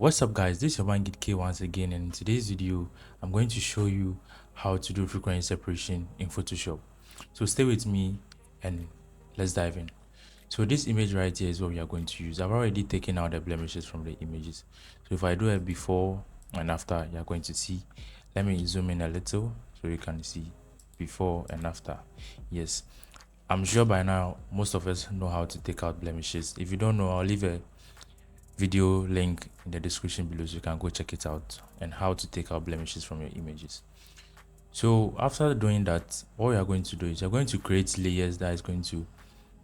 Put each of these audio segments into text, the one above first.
What's up guys, this is your man gidkay once again, and in today's video I'm going to show you how to do frequency separation in Photoshop. So stay with me and let's dive in. So this image right here is what we are going to use. I've already taken out the blemishes from the images. So if I do a before and after, you're going to see. Let me zoom in a little so you can see before and after. Yes, I'm sure by now most of us know how to take out blemishes. If you don't know, I'll leave a video link in the description below so you can go check it out, and how to take out blemishes from your images. So after doing that, what we are going to do is you're going to create layers that is going to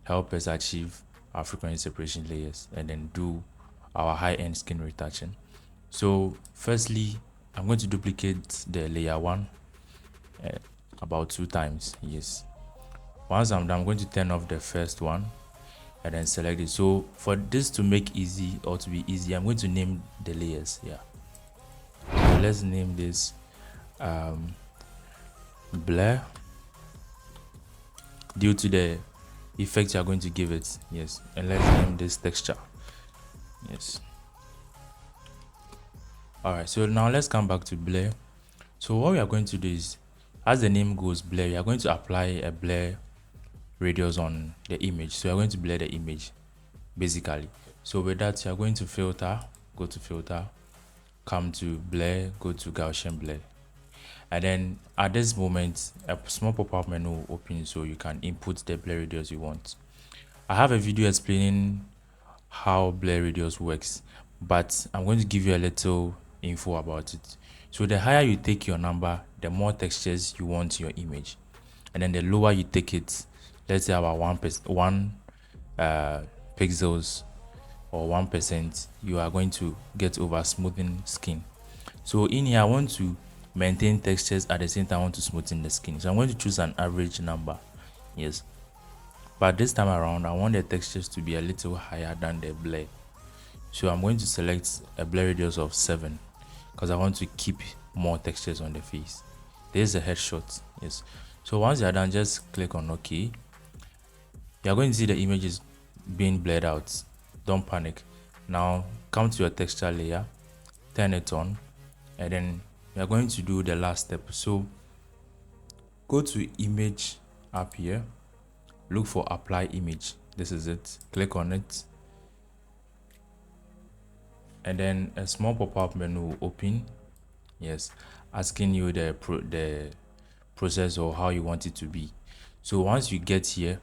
help us achieve our frequency separation layers, and then do our high-end skin retouching. So firstly, I'm going to duplicate the layer 1 about 2 times. Yes, once I'm done, I'm going to turn off the first one and then select it. So for this to make easy, or to be easy, I'm going to name the layers. Yeah, so let's name this blur, due to the effect you are going to give it. Yes, and let's name this texture. Yes, all right, so now let's come back to blur. So what we are going to do is, as the name goes, blur, we are going to apply a blur radius on the image. So we are going to blur the image basically. So with that, you are going to filter, go to filter, come to blur, go to Gaussian blur, and then at this moment a small pop-up menu will open so you can input the blur radius you want. I have a video explaining how blur radius works, but I'm going to give you a little info about it. So the higher you take your number, the more textures you want in your image, and then the lower you take it, let's say about 1 pixels or 1%, you are going to get over smoothing skin. So in here I want to maintain textures, at the same time I want to smoothen the skin, so I'm going to choose an average number. Yes, but this time around I want the textures to be a little higher than the blur, so I'm going to select a blur radius of 7 because I want to keep more textures on the face. There's a headshot. Yes, so once you're done, just click on OK. You're going to see the images being blurred out. Don't panic. Now come to your texture layer, turn it on, and then you're going to do the last step. So go to image up here, look for apply image. This is it. Click on it, and then a small pop-up menu will open. Yes, asking you the process or how you want it to be. So once you get here,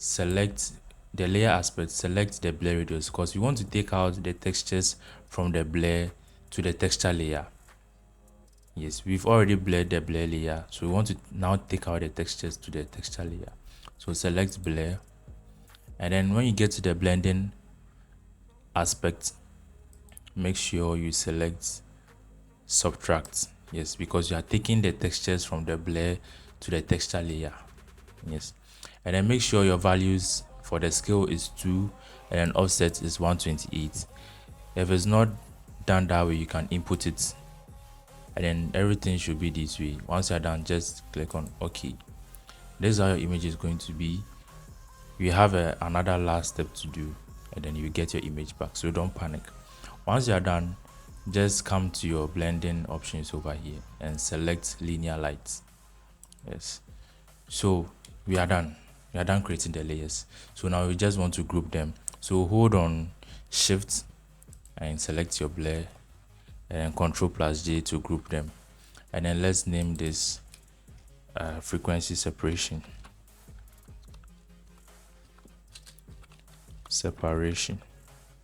select the layer aspect, select the blur radius, because we want to take out the textures from the blur to the texture layer. Yes, we've already blurred the blur layer, so we want to now take out the textures to the texture layer. So select blur, and then when you get to the blending aspect, make sure you select subtract. Yes, because you are taking the textures from the blur to the texture layer. Yes, and then make sure your values for the scale is 2 and then offset is 128. If it's not done that way, you can input it, and then everything should be this way. Once you're done, just click on OK. This is how your image is going to be. You have another last step to do, and then you get your image back, so don't panic. Once you're done, just come to your blending options over here and select linear lights. Yes, so we are done creating the layers. So now we just want to group them. So hold on shift and select your blur, and then Ctrl+J to group them, and then let's name this frequency separation.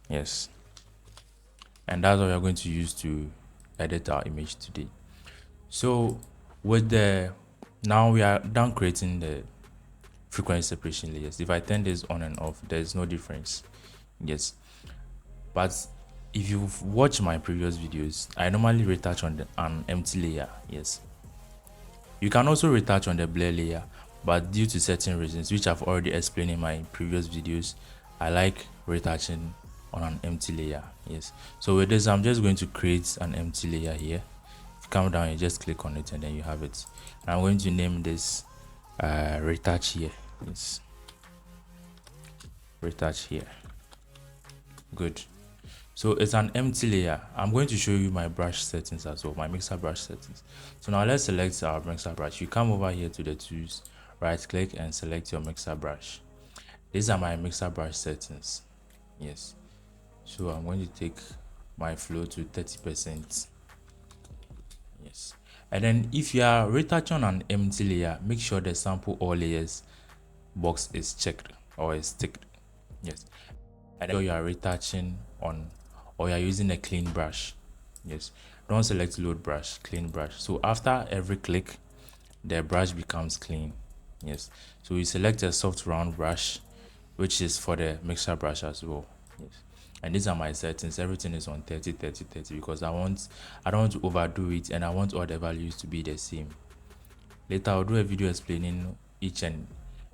Yes, and that's what we are going to use to edit our image today. So with the, now we are done creating the frequency separation layers. If I turn this on and off, there's no difference. Yes, but if you've watched my previous videos, I normally retouch on an empty layer. Yes, you can also retouch on the blur layer, but due to certain reasons which I've already explained in my previous videos, I like retouching on an empty layer. Yes, so with this I'm just going to create an empty layer here. If you come down, you just click on it and then you have it. And I'm going to name this retouch here. Yes, retouch here. Good. So it's an empty layer. I'm going to show you my brush settings as well, my mixer brush settings. So now let's select our mixer brush. You come over here to the tools, right click and select your mixer brush. These are my mixer brush settings. Yes. So I'm going to take my flow to 30%. Yes. And then if you are retouching an empty layer, make sure the sample all layers box is checked or is ticked. Yes. And then you are retouching on, or you are using a clean brush. Yes. Don't select load brush, clean brush. So after every click, the brush becomes clean. Yes. So you select a soft round brush, which is for the mixer brush as well. Yes. And these are my settings. Everything is on 30 30 30 because I don't want to overdo it, and I want all the values to be the same. Later I'll do a video explaining each and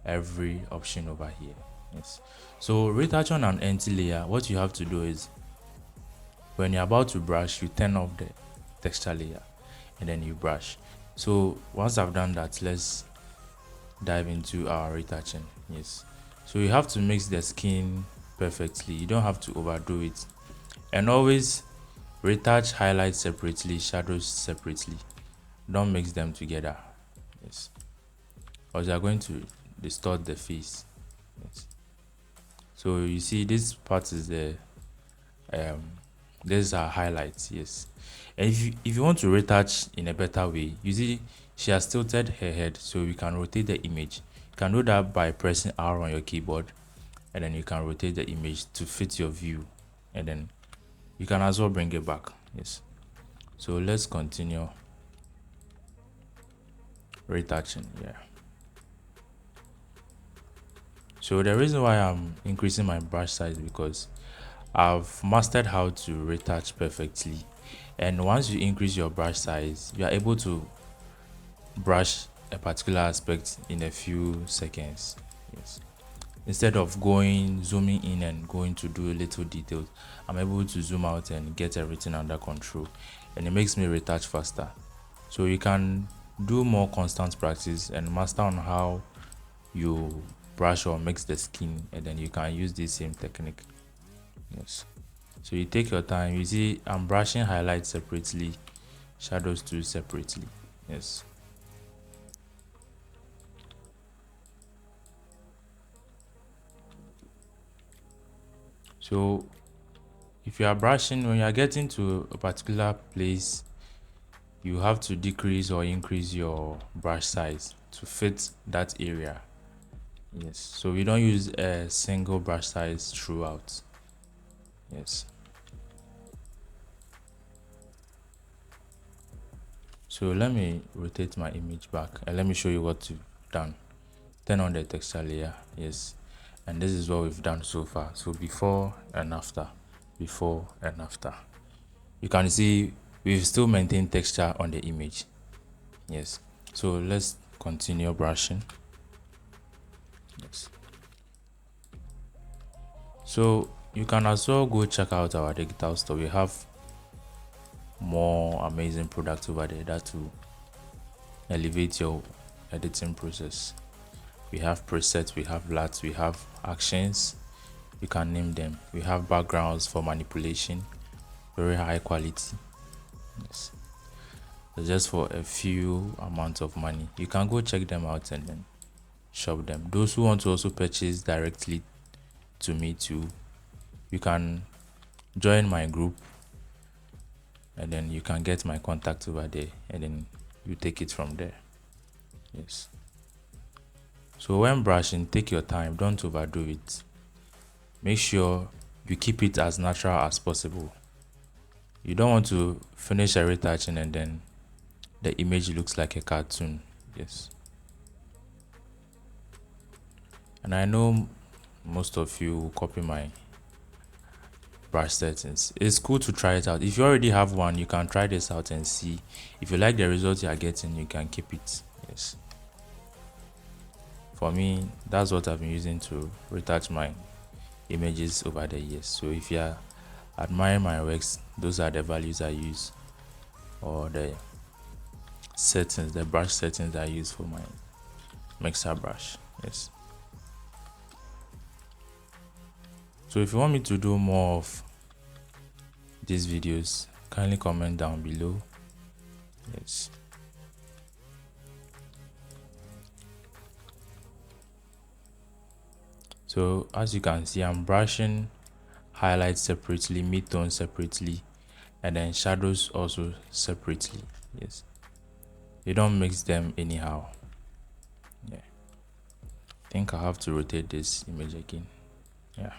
every option over here. Yes. So retouch on an empty layer, what you have to do is when you're about to brush, you turn off the texture layer and then you brush. So once I've done that, let's dive into our retouching. Yes. So you have to mix the skin perfectly. You don't have to overdo it. And always retouch highlights separately, shadows separately. Don't mix them together. Yes. Or they are going to distort the face. Yes. So you see this part is the these are highlights. Yes. And if you want to retouch in a better way, you see she has tilted her head, so we can rotate the image. You can do that by pressing R on your keyboard, and then you can rotate the image to fit your view, and then you can as well bring it back. Yes. So let's continue retouching. Yeah. So the reason why I'm increasing my brush size because I've mastered how to retouch perfectly, and once you increase your brush size, you are able to brush a particular aspect in a few seconds. Yes. Instead of zooming in and going to do little details, I'm able to zoom out and get everything under control, and it makes me retouch faster. So you can do more constant practice and master on how you brush or mix the skin, and then you can use this same technique. Yes. So you take your time. You see I'm brushing highlights separately, shadows too separately. Yes. So if you are brushing, when you are getting to a particular place, you have to decrease or increase your brush size to fit that area. Yes. So we don't use a single brush size throughout. Yes. So let me rotate my image back and let me show you what we've done. Turn on the texture layer. Yes. And this is what we've done so far. So before and after, before and after. You can see we've still maintained texture on the image. Yes. So let's continue brushing. Yes. So you can as well go check out our digital store. We have more amazing products over there that will elevate your editing process. We have presets, we have Luts, we have actions, you can name them. We have backgrounds for manipulation, very high quality. Yes. So just for a few amounts of money, you can go check them out and then shop them. Those who want to also purchase directly to me too, you can join my group, and then you can get my contact over there, and then you take it from there. Yes. So when brushing, take your time, don't overdo it. Make sure you keep it as natural as possible. You don't want to finish a retouching and then the image looks like a cartoon. Yes. And I know most of you will copy my brush settings. It's cool to try it out. If you already have one, you can try this out and see. If you like the results you are getting, you can keep it. Yes. For me, that's what I've been using to retouch my images over the years. So if you are admiring my works, those are the values I use, or the settings, the brush settings I use for my mixer brush. Yes. So if you want me to do more of these videos, kindly comment down below. Yes. So as you can see, I'm brushing highlights separately, midtones separately, and then shadows also separately. Yes, you don't mix them anyhow. Yeah, I think I have to rotate this image again. Yeah,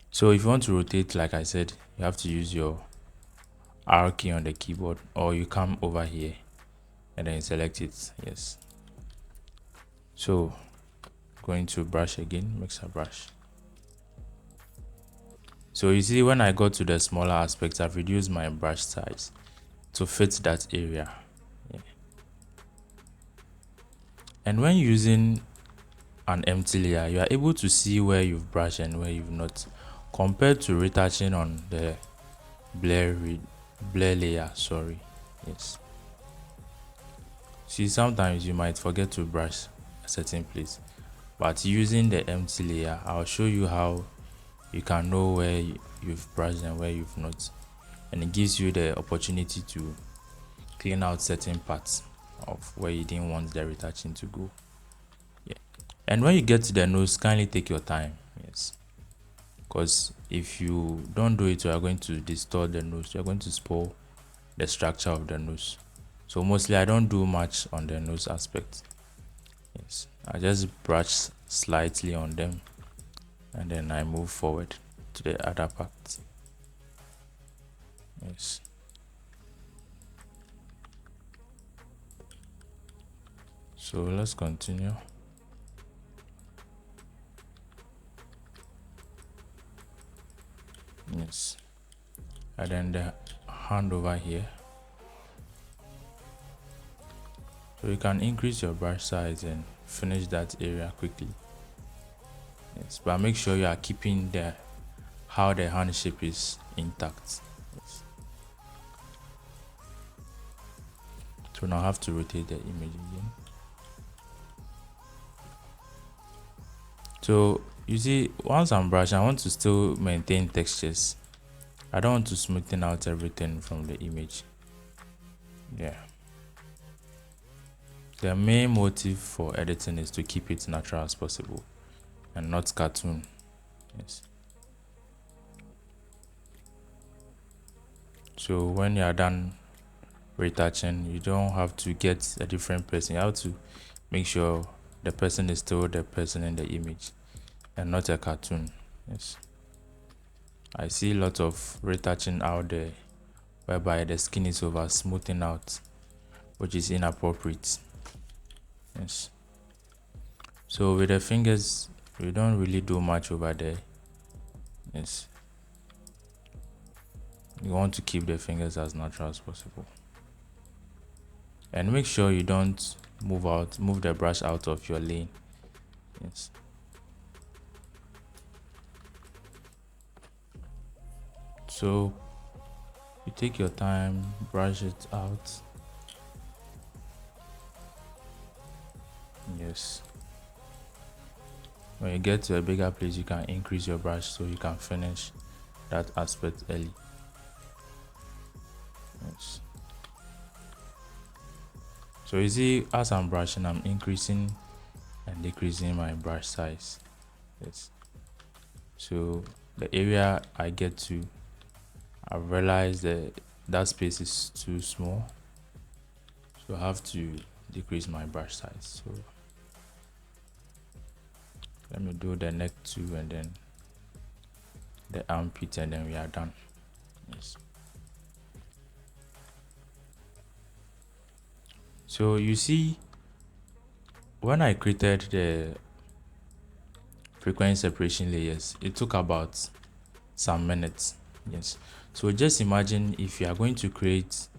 so if you want to rotate, like I said, you have to use your R key on the keyboard, or you come over here and then select it. Yes, so going to brush again, mixer brush. So you see, when I got to the smaller aspects, I've reduced my brush size to fit that area. Yeah. And when using an empty layer, you are able to see where you've brushed and where you've not, compared to retouching on the blur layer. Sorry. Yes, see, sometimes you might forget to brush a certain place, but using the empty layer, I'll show you how you can know where you've brushed and where you've not, and it gives you the opportunity to clean out certain parts of where you didn't want the retouching to go. Yeah, and when you get to the nose, kindly take your time. Yes, because if you don't do it, you are going to distort the nose, you're going to spoil the structure of the nose. So mostly I don't do much on the nose aspect. Yes, I just brush slightly on them and then I move forward to the other part. Yes, so let's continue. Yes, and then the hand over here, so you can increase your brush size and finish that area quickly. Yes, but make sure you are keeping the how the hand shape is intact. Yes. So now I have to rotate the image again. So you see, once I'm brushing, I want to still maintain textures. I don't want to smoothen out everything from the image. Yeah, the main motive for editing is to keep it natural as possible and not cartoon. Yes, so when you are done retouching, you don't have to get a different person. You have to make sure the person is still the person in the image and not a cartoon. Yes, I see a lot of retouching out there whereby the skin is over smoothing out, which is inappropriate. Yes, so with the fingers, we don't really do much over there. Yes, you want to keep the fingers as natural as possible, and make sure you don't move the brush out of your lane. Yes, so you take your time, brush it out. Yes, when you get to a bigger place, you can increase your brush so you can finish that aspect early. Yes, so you see, as I'm brushing, I'm increasing and decreasing my brush size. Yes, so the area I get to, I've realized that space is too small, so I have to decrease my brush size. So let me do the neck too, and then the armpit, and then we are done. Yes, so you see, when I created the frequency separation layers, it took about some minutes. Yes, so just imagine if you are going to create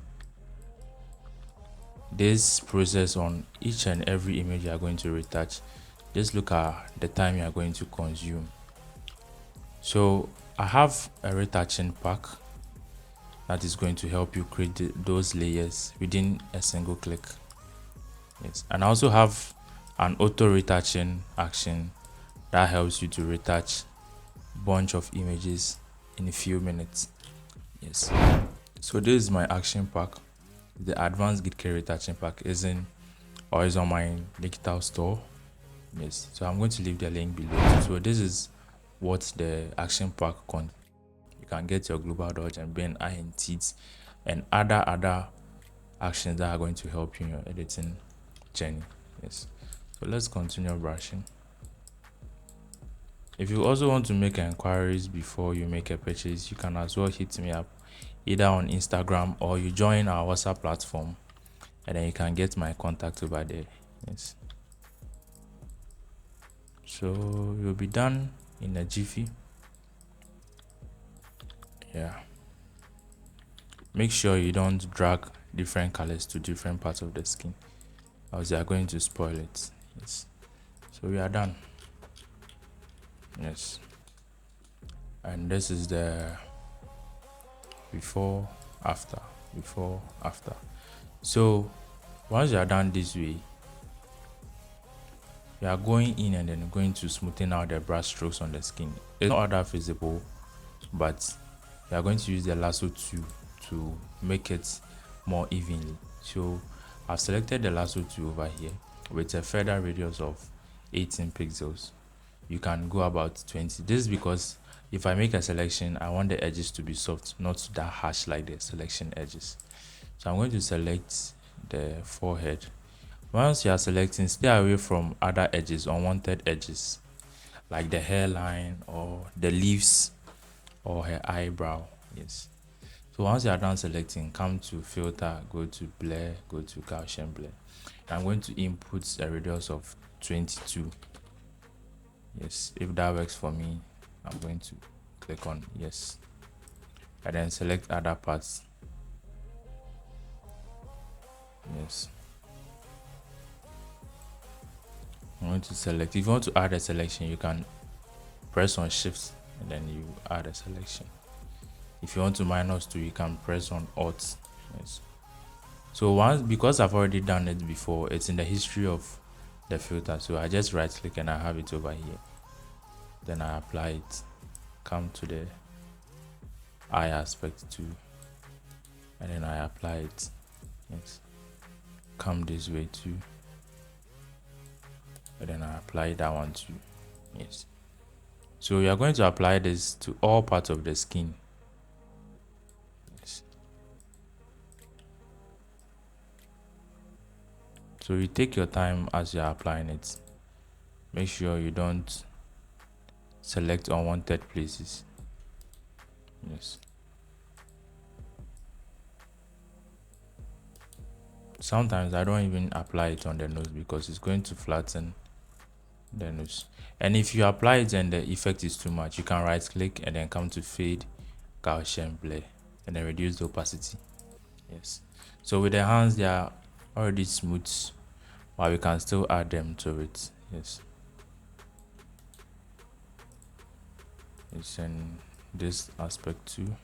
this process on each and every image you are going to retouch, just look at the time you are going to consume. So I have a retouching pack that is going to help you create those layers within a single click. Yes, and I also have an auto retouching action that helps you to retouch bunch of images in a few minutes. Yes. So this is my action pack. The advanced gidkay retouching pack is on my digital store. Yes. So I'm going to leave the link below. So this is what the action pack contains. You can get your global dodge and burn iron teeth and other actions that are going to help you in your editing journey. Yes. So let's continue brushing. If you also want to make inquiries before you make a purchase, you can as well hit me up either on Instagram or you join our WhatsApp platform and then you can get my contact over there. Yes. So you'll be done in a jiffy. Yeah. Make sure you don't drag different colors to different parts of the skin, else you are going to spoil it. Yes. So we are done. Yes. And this is the before after. So once you are done this way, you are going in and then going to smoothen out the brush strokes on the skin. It's not that visible, but you are going to use the lasso tool to make it more evenly. So I've selected the lasso tool over here with a feather radius of 18 pixels. You can go about 20. This is because if I make a selection, I want the edges to be soft, not that harsh like the selection edges. So I'm going to select the forehead. Once you are selecting, stay away from other edges, unwanted edges, like the hairline or the leaves or her eyebrow. Yes. So once you are done selecting, come to filter, go to blur, go to Gaussian blur. I'm going to input a radius of 22. Yes, if that works for me, I'm going to click on yes and then select other parts. Yes, I'm going to select. If you want to add a selection, you can press on shift and then you add a selection. If you want to minus 2, you can press on alt. Yes. So once, because I've already done it before, it's in the history of the filter, so I just right click and I have it over here. Then I apply it, come to the eye aspect too, and then I apply it. Yes, come this way too, and then I apply that one too. Yes, so you are going to apply this to all parts of the skin. Yes. So you take your time as you are applying it. Make sure you don't select unwanted places. Yes. Sometimes I don't even apply it on the nose because it's going to flatten the nose. And if you apply it and the effect is too much, you can right click and then come to fade, Gaussian blur, and then reduce the opacity. Yes. So with the hands, they are already smooth, but we can still add them to it. Yes. It's in this aspect too.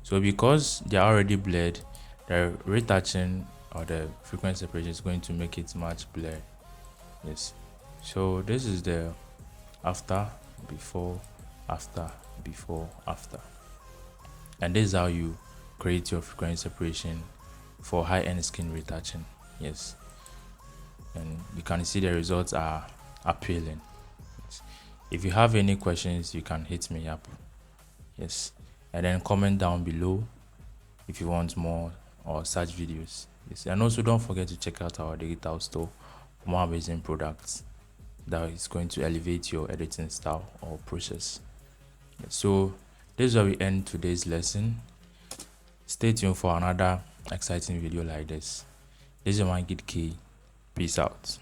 So because they are already blurred, the retouching or the frequency separation is going to make it much blurred. Yes. So this is the after, before, after, before, after. And this is how you create your frequency separation for high-end skin retouching. Yes. And you can see the results are appealing. Yes. If you have any questions, you can hit me up. Yes. And then comment down below if you want more or such videos. Yes. And also don't forget to check out our digital store for more amazing products that is going to elevate your editing style or process. Yes. So this is where we end today's lesson. Stay tuned for another exciting video like this. This is my gidkay. Peace out.